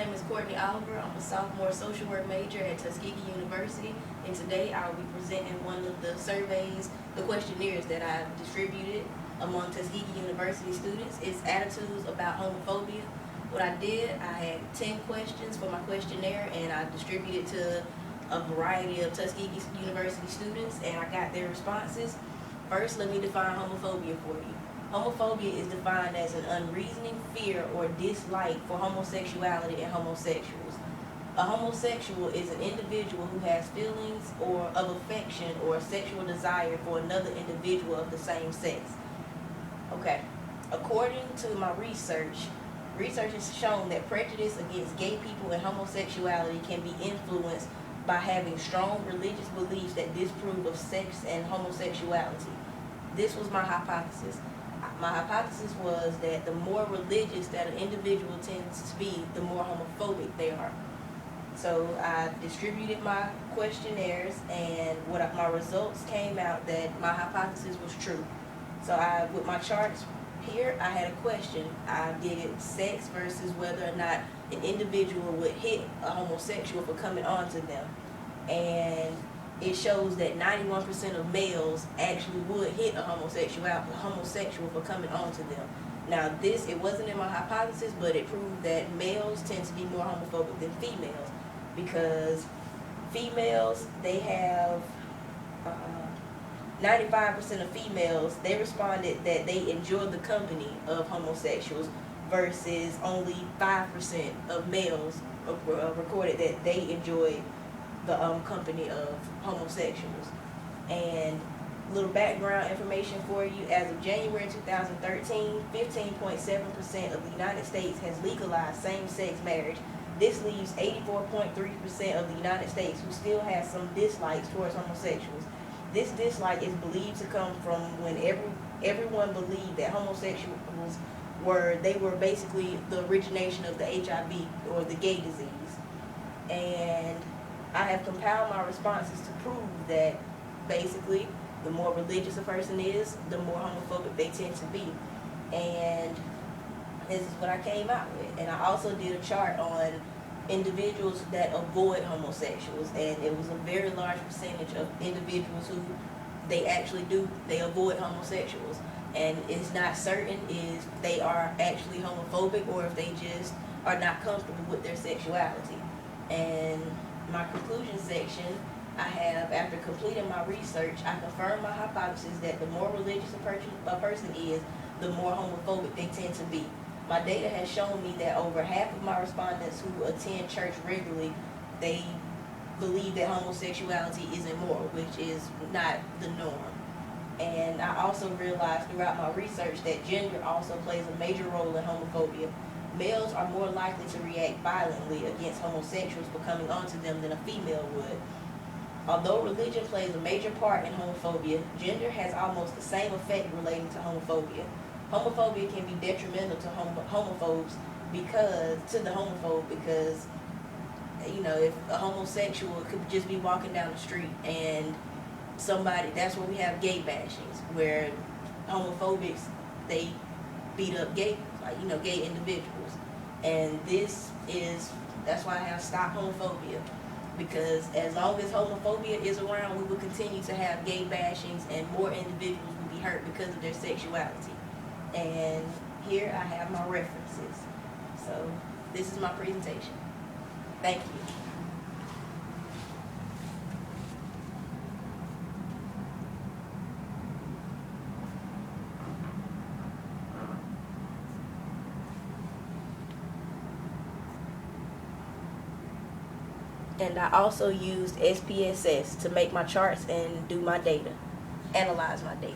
name is Courtney Oliver. I'm a sophomore social work major at Tuskegee University, and today I will be presenting one of the surveys, the questionnaires that I distributed among Tuskegee University students. It's attitudes about homophobia. What I did, I had 10 questions for my questionnaire, and I distributed to a variety of Tuskegee University students, and I got their responses. First, let me define homophobia for you. Homophobia is defined as an unreasoning fear or dislike for homosexuality and homosexuals. A homosexual is an individual who has feelings or of affection or sexual desire for another individual of the same sex. Okay, according to my research has shown that prejudice against gay people and homosexuality can be influenced by having strong religious beliefs that disapprove of sex and homosexuality. This was my hypothesis. My hypothesis was that the more religious that an individual tends to be, the more homophobic they are. So I distributed my questionnaires, and my results came out that my hypothesis was true. So with my charts here, I had a question. I did sex versus whether or not an individual would hit a homosexual for coming on to them. And it shows that 91% of males actually would hit a homosexual for coming on to them. Now it wasn't in my hypothesis, but it proved that males tend to be more homophobic than females, because females, they have 95% of females, they responded that they enjoy the company of homosexuals, versus only 5% of males recorded that they enjoyed the company of homosexuals. And little background information for you: as of January 2013, 15.7% of the United States has legalized same-sex marriage. This leaves 84.3% of the United States who still has some dislikes towards homosexuals. This dislike is believed to come from when everyone believed that homosexuals were basically the origination of the HIV or the gay disease. And I have compiled my responses to prove that basically the more religious a person is, the more homophobic they tend to be. And this is what I came out with. And I also did a chart on individuals that avoid homosexuals, and it was a very large percentage of individuals who they avoid homosexuals. And it's not certain if they are actually homophobic or if they just are not comfortable with their sexuality. And my conclusion section, I have, after completing my research, I confirmed my hypothesis that the more religious a person is, the more homophobic they tend to be. My data has shown me that over half of my respondents who attend church regularly, they believe that homosexuality is immoral, which is not the norm. And I also realized throughout my research that gender also plays a major role in homophobia. Males are more likely to react violently against homosexuals for coming onto them than a female would. Although religion plays a major part in homophobia, gender has almost the same effect relating to homophobia. Homophobia can be detrimental to homophobes because if a homosexual could just be walking down the street and that's where we have gay bashings, where homophobics, they beat up gay individuals. And that's why I have stopped homophobia, because as long as homophobia is around, we will continue to have gay bashings, and more individuals will be hurt because of their sexuality. And here I have my references. So this is my presentation. Thank you. And I also used SPSS to make my charts and do my data, analyze my data.